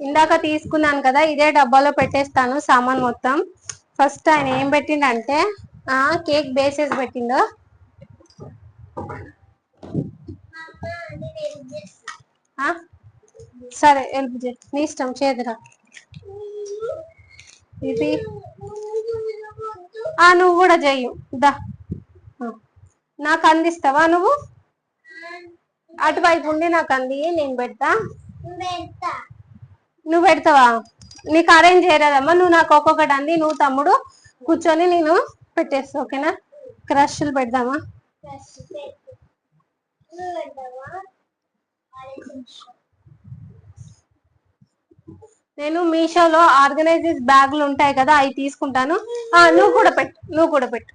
ఇందాక తీసుకున్నాను కదా, ఇదే డబ్బాలో పెట్టేస్తాను సామాన్ మొత్తం. ఫస్ట్ ఆయన ఏం పెట్టిండంటే కేక్ బేసెస్ పెట్టిండు. సరే హెల్ప్ చే, నీ ఇష్టం చేదురా. ఇది నువ్వు కూడా చెయ్యు దా. నాకు అందిస్తావా నువ్వు? అటువైపు ఉండి నాకు అంది, నేను పెడతా. నువ్వు పెడతావా? నీకు అరేంజ్ చేయలేదమ్మా, నువ్వు నాకు ఒక్కొక్కటి అంది, నువ్వు తమ్ముడు కూర్చొని నేను పెట్టేస్తా. ఓకేనా? క్రష్లు పెడదామా? నేను మీషోలో ఆర్గనైజర్స్ బ్యాగులు ఉంటాయి కదా, అవి తీసుకుంటాను. నువ్వు కూడా పెట్టు, నువ్వు కూడా పెట్టు.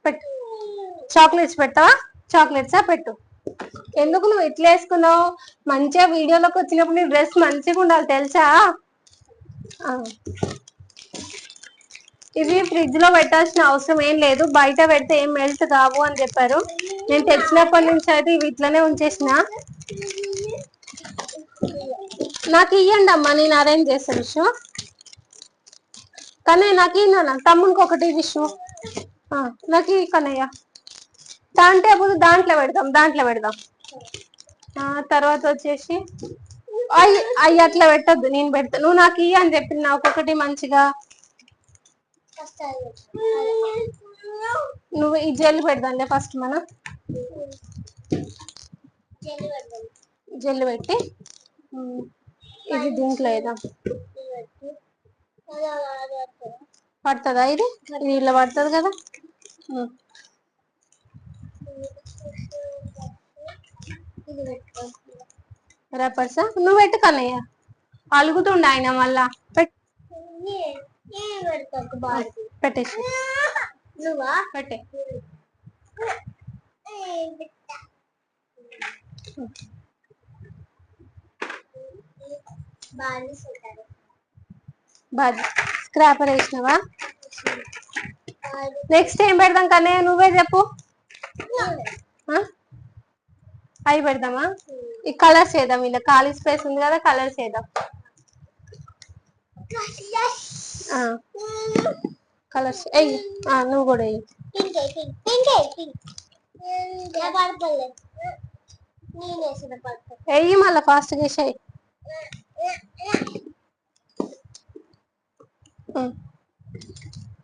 పెట్టు. చాక్లెట్స్ పెడతావా? చాక్లెట్సా? పెట్టు. ఎందుకు నువ్వు ఇట్లా వేసుకున్నావు? మంచిగా వీడియోలోకి వచ్చినప్పుడు నీ డ్రెస్ మంచిగా ఉండాలి తెలుసా? ఇవి ఫ్రిడ్జ్ లో పెట్టాల్సిన అవసరం ఏం లేదు, బయట పెడితే ఏం మెల్ట్ కావు అని చెప్పారు. నేను తెచ్చినప్పటి నుంచి అయితే ఇవి ఇట్లనే ఉంచేసిన. నాకు ఇయ్యండి అమ్మా, నేను అరేంజ్ చేస్తాను విషయం. కానీ నాకు ఇయ్యనా తమ్మునికి ఒకటి విషయం, నాకు కన్నయ్య టర్న్ టేబుల్ దాంట్లో పెడదాం, దాంట్లో పెడదాం. తర్వాత వచ్చేసి అవి అట్లా పెట్టద్దు, నేను పెడతా. నువ్వు నాకు ఇయ్య అని చెప్పింది, నాకు ఒకటి మంచిగా. నువ్వు ఈ జెల్ పెడదాంలే ఫస్ట్. మనం జెల్ పెట్టి ఇది దీంట్లో వేద్దాం. పడుతుందా? ఇది ఇలా పడుతుంది కదా. రేపర్సా? నువ్వు పెట్టు కన్నయ్య, అలుగుతుండ ఆయన మళ్ళా. పెట్టేసి పెట్టే. బాగా స్క్రాపర్ వేసినావా? నెక్స్ట్ ఏం పెడదాం కన్నయ్య, నువ్వే చెప్పు. అవి పెడదామా? ఈ కలర్స్ వేద్దాం, ఇలా ఖాళీ స్పేస్ ఉంది కదా, కలర్స్ వేద్దాం. కలర్స్ వెయ్యి, నువ్వు కూడా వెయ్యి. వెయ్యి మళ్ళీ ఫాస్ట్ చేసాయి.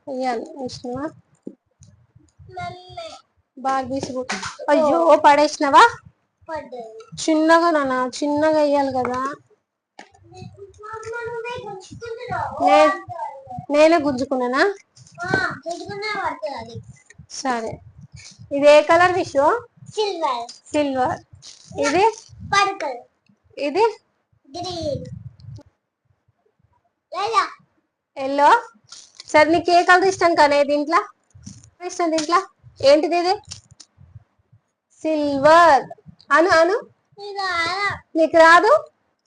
వెయ్యాలి వేసినావా? బాగా తీసుకు. అయ్యో పడేసినావా? చిన్నగా నాన్న, చిన్నగా వేయాలి కదా. నేనే గుంజుకున్నానా? సరే. ఇది ఏ కలర్ విషు? సిల్వర్. సిల్వర్. ఇది పర్పుల్. ఇది గ్రీన్. ఎల్లో. సరే నీకు ఏ కలర్ ఇష్టం కానీ దీంట్లో ఇష్టం? దీంట్లో ఏంటిది? ఇది సిల్వర్. అను అను, నీకు రాదు,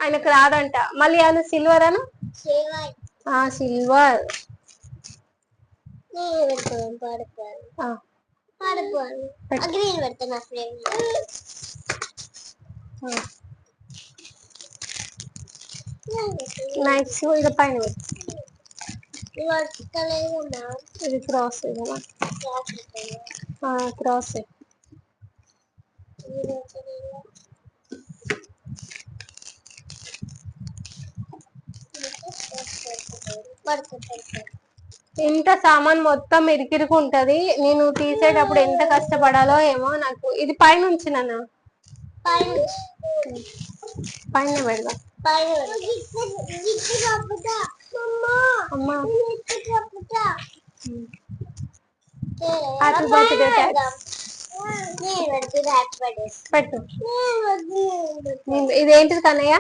ఆయనకు రాదంట. మళ్ళీ అను సిల్వర్ అను. సిల్వర్. నైస్. ఇది పైన ఇది క్రాస్ క్రాస్. ఇంత సామాన్ మొత్తం ఇరికిరికి ఉంటది, నేను తీసేటప్పుడు ఎంత కష్టపడాలో ఏమో. నాకు ఇది పైన ఉంచినా, పైన పెడదాం. అమ్మా హ్యాపీ బర్త్డే పెట్టు. ఇదేంటిది కన్నయ్య?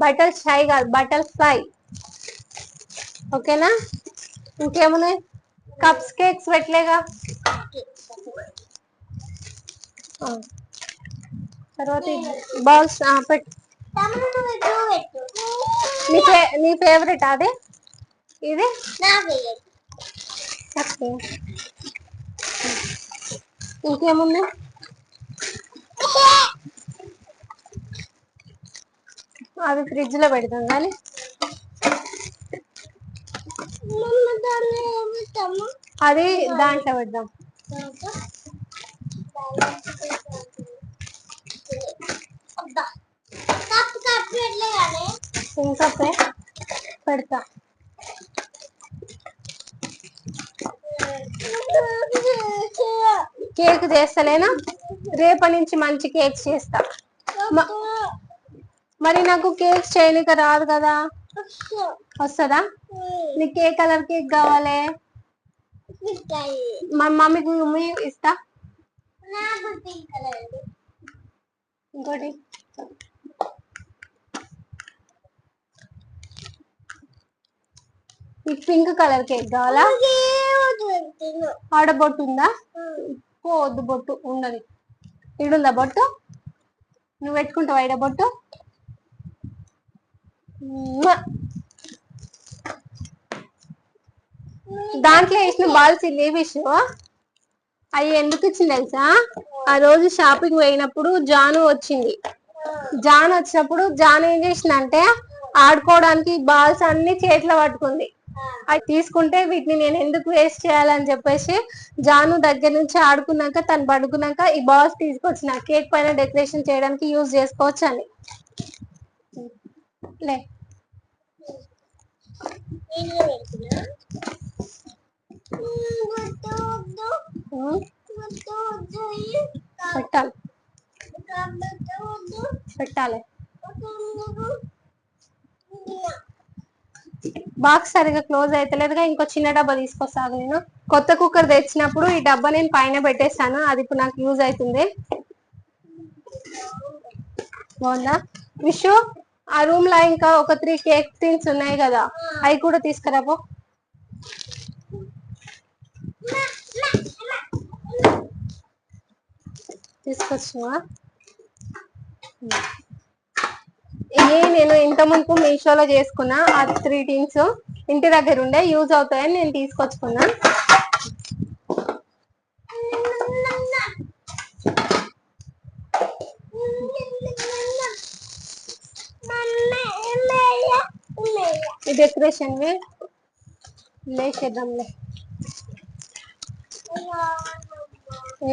బటర్ ఫ్లై కాదు, బటర్ ఫ్లై. ఓకేనా? ఇంకేమున్నాయి? కప్స్ కేక్స్ పెట్టలేగా. తర్వాత బాల్స్ పెట్టు. నీ ఫేవరెట్ అదే ఇది. ఇంకేముంది? అది ఫ్రిడ్జ్ లో పెడతాం కానీ అది దాంట్లో పెడదాం. ఇంకా పెడతా. కేక్ చేస్తలేనా? రేపటి నుంచి మంచి కేక్స్ చేస్తా. మరి నాకు కేక్స్ చేయనిక రాదు కదా. వస్తుందా? నీకు ఏ కలర్ కేక్ కావాలి? మా మమ్మీకి ఇస్తా. ఇంకోటి నీకు పింక్ కలర్ కేక్ కావాలా? ఆడ బొట్టు ఉందా? వద్దు, బొట్టు ఉండదు. ఇడుందా బొట్టు? నువ్వు పెట్టుకుంటావా ఈడ బొట్టు? దాంట్లో వేసిన బాల్స్ లేవిషు అవి ఎందుకు ఇచ్చింది తెలుసా? ఆ రోజు షాపింగ్ పోయినప్పుడు జాను వచ్చింది. జాను వచ్చినప్పుడు జాను ఏం చేసిందంటే ఆడుకోవడానికి బాల్స్ అన్ని చేతిలో పట్టుకుంది. అవి తీసుకుంటే వీటిని నేను ఎందుకు వేస్ట్ చేయాలని చెప్పేసి జాను దగ్గర నుంచి ఆడుకున్నాక తను పడుకున్నాక ఈ బాల్స్ తీసుకొచ్చిన కేక్ పైన డెకరేషన్ చేయడానికి యూజ్ చేసుకోవచ్చు అని. లే పెట్టాలి పెట్టాలి. బాక్స్ సరిగా క్లోజ్ అయితలేదుగా. ఇంకో చిన్న డబ్బా తీసుకొస్తాను నేను. కొత్త కుక్కర్ తెచ్చినప్పుడు ఈ డబ్బా నేను పైన పెట్టేస్తాను. అది ఇప్పుడు నాకు యూజ్ అవుతుంది. బాగుందా విషు? ఆ రూమ్ లో ఇంకా ఒక 3 కేక్ టిన్స్ ఉన్నాయి కదా, అవి కూడా తీసుకురాపో. తీసుకొచ్చినా ఇది నేను ఇంత ముందు మీషోలో చేసుకున్నా. ఆ 3 టిన్స్ ఇంటి దగ్గర ఉండే యూజ్ అవుతాయని నేను తీసుకొచ్చుకున్నా. ఈ డెకరేషన్ లేచేద్దాంలే.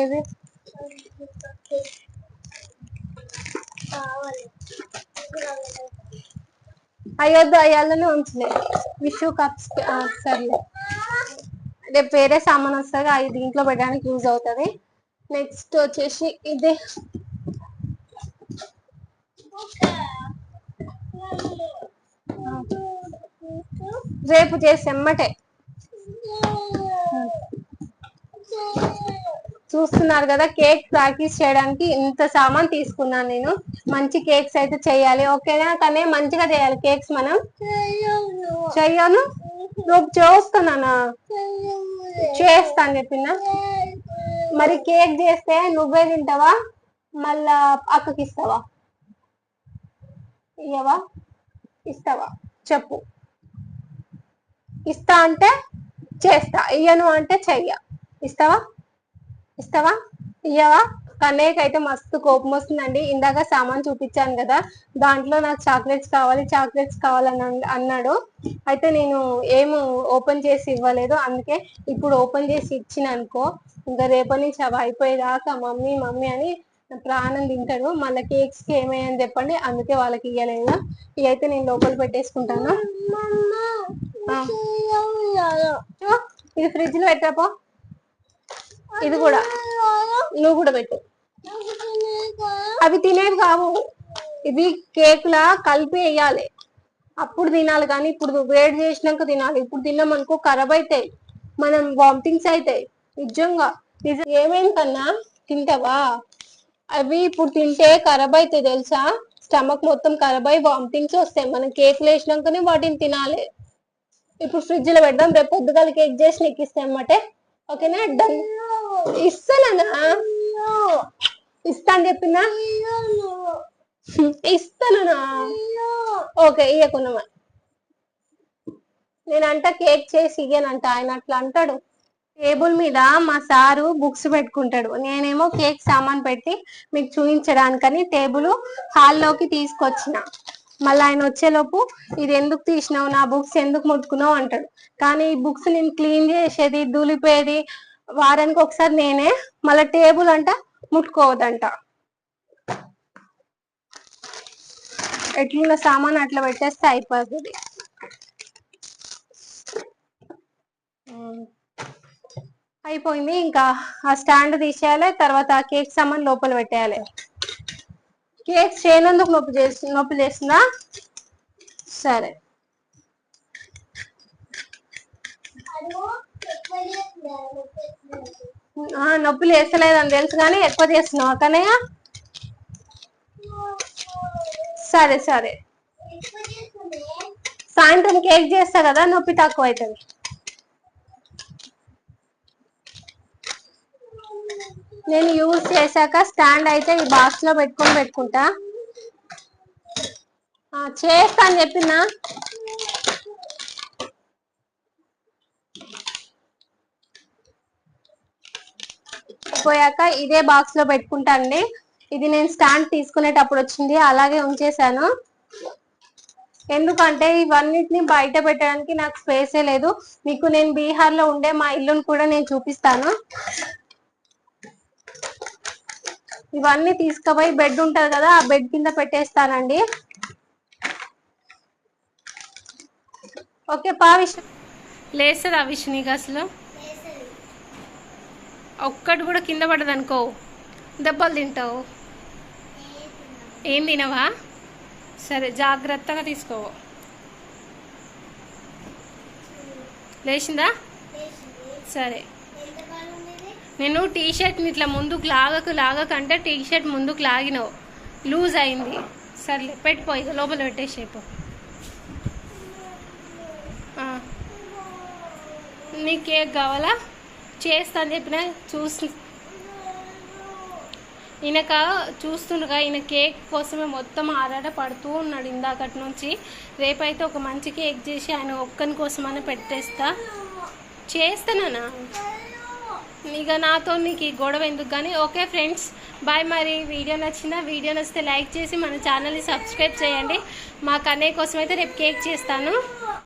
ఏది అయ్యొద్దు, అయ్యాలనే ఉంచలే. విషు కప్స్ సర్లే, రేపు వేరే సామాన్ వస్తుంది, అది దీంట్లో పెట్టడానికి యూజ్ అవుతుంది. నెక్స్ట్ వచ్చేసి ఇదే రేపు చేసి ఎమ్మటే. చూస్తున్నారు కదా కేక్ ప్రాక్టీస్ చేయడానికి ఇంత సామాన్ తీసుకున్నాను నేను. మంచి కేక్స్ అయితే చెయ్యాలి, ఓకేనా? కానీ మంచిగా చేయాలి కేక్స్. మనం చెయ్యను, నువ్వు చేస్తున్నానా? చేస్తాను చెప్పిన. మరి కేక్ చేస్తే నువ్వే తింటావా మళ్ళా అక్కకి ఇస్తావా? ఇయ్యవా? ఇస్తావా చెప్పు. ఇస్తా అంటే చేస్తా, ఇయ్యను అంటే చెయ్య. ఇస్తావా? ఇస్తావా? ఇయ్యవా? కన్నయ్యకి అయితే మస్తు కోపం వస్తుందండి. ఇందాక సామాన్ చూపించాను కదా, దాంట్లో నాకు చాక్లెట్స్ కావాలని అన్నాడు. అయితే నేను ఏమి ఓపెన్ చేసి ఇవ్వలేదు. అందుకే ఇప్పుడు ఓపెన్ చేసి ఇచ్చిన అనుకో, ఇంకా రేపటి నుంచి అవి అయిపోయేదాకా మమ్మీ మమ్మీ అని ప్రాణం తింటాడు. మళ్ళీ కేక్స్ కి ఏమయ్యని చెప్పండి, అందుకే వాళ్ళకి ఇయ్యలేదు. ఇవైతే నేను లోపల పెట్టేసుకుంటాను. ఇది ఫ్రిడ్జ్ లో పెట్టాపో. ఇది కూడా నువ్వు కూడా పెట్టు. అవి తినేవి కావు, ఇది కేక్ లా కలిపి వేయాలి, అప్పుడు తినాలి. కానీ ఇప్పుడు వేడి చేసినాక తినాలి. ఇప్పుడు తిన్నామనుకో ఖరాబ్ అవుతాయి, మనం వామిటింగ్స్ అవుతాయి. నిజంగా ఏమేం కన్నా తింటావా? అవి ఇప్పుడు తింటే ఖరాబ్ అవుతాయి తెలుసా? స్టమక్ మొత్తం ఖరాబ్ అయి వామిటింగ్స్ వస్తాయి. మనం కేక్ వేసినాకనే వాటిని తినాలి. ఇప్పుడు ఫ్రిడ్జ్ లో పెడదాం, రేపు పొద్దుగాల కేక్ చేసి నీకు ఇస్తామటే. ఓకేనా? డన్. ఇస్తానా? ఇస్తా అని చెప్పినా. ఇస్తానా? ఓకే, ఇయ్యకున్నామా. నేనంట కేక్ చేసి ఇయ్యనంట, ఆయన అట్లా అంటాడు. టేబుల్ మీద మా సారు బుక్స్ పెట్టుకుంటాడు, నేనేమో కేక్ సామాన్ పెట్టి మీకు చూపించడానికని టేబుల్ హాల్లోకి తీసుకొచ్చిన. మళ్ళీ ఆయన వచ్చేలోపు ఇది ఎందుకు తీసినావు, నా బుక్స్ ఎందుకు ముట్టుకున్నావు అంటాడు. కానీ ఈ బుక్స్ నేను క్లీన్ చేసేది, దులిపేది వారానికి ఒకసారి నేనే. మళ్ళీ టేబుల్ అంట ముట్టుకోవద్దంట. ఎట్లున్న సామాన్ అట్లా పెట్టేస్తే అయిపోతుంది. అయిపోయింది. ఇంకా ఆ స్టాండ్ తీసేయాలి, తర్వాత ఆ కేక్ సామాన్ లోపల పెట్టేయాలి. కేక్ చేయనందుకు నొప్పి చేస్తుందా? సరే, నొప్పి లేస్తలేదని తెలుసు కానీ ఎక్కువ చేస్తున్నావా కన్నయ్య? సరే సరే, సాయంత్రం కేక్ చేస్తా కదా, నొప్పి తక్కువ అవుతుంది. నేను యూజ్ చేశాక స్టాండ్ అయితే ఈ బాక్స్ లో పెట్టుకుంటా. చేస్తా అని చెప్పినా. పోయాక ఇదే బాక్స్ లో పెట్టుకుంటా అండి. ఇది నేను స్టాండ్ తీసుకునేటప్పుడు వచ్చింది, అలాగే ఉంచేసాను. ఎందుకంటే ఇవన్నిటిని బయట పెట్టడానికి నాకు స్పేసే లేదు. మీకు నేను బీహార్ లో ఉండే మా ఇల్లును కూడా నేను చూపిస్తాను. ఇవన్నీ తీసుకుపోయి బెడ్ ఉంటది కదా, ఆ బెడ్ కింద పెట్టేస్తానండి. ఓకే పా విష్ లేస్తుంది ఆ విష్ నీకు అసలు ఒక్కటి కూడా కింద పడదు అనుకో, దెబ్బలు తింటావు. ఏం తినవా? సరే జాగ్రత్తగా తీసుకోవు. లేచిందా? సరే, నేను టీ షర్ట్ని ఇట్లా ముందుకు లాగకంటే టీ షర్ట్ ముందుకు లాగినావు, లూజ్ అయింది. సర్లే పెట్టిపోయి లోపల పెట్టేసేపు. నీ కేక్ కావాలా? చేస్తా అని చెప్పిన ఈయనక చూస్తుండగా ఈయన కేక్ కోసమే మొత్తం ఆరాట పడుతూ ఉన్నాడు ఇందాకటి నుంచి. రేపైతే ఒక మంచి కేక్ చేసి ఆయన ఒక్కని కోసమని చేస్తానా ఇక నాతో నీకు ఈ గొడవ ఎందుకు కానీ. Okay friends, bye. మరి వీడియో నచ్చితే లైక్ చేసి మన ఛానల్ని సబ్స్క్రైబ్ చేయండి. మా కన్నయ్య కోసం అయితే రేపు కేక్ చేస్తాను.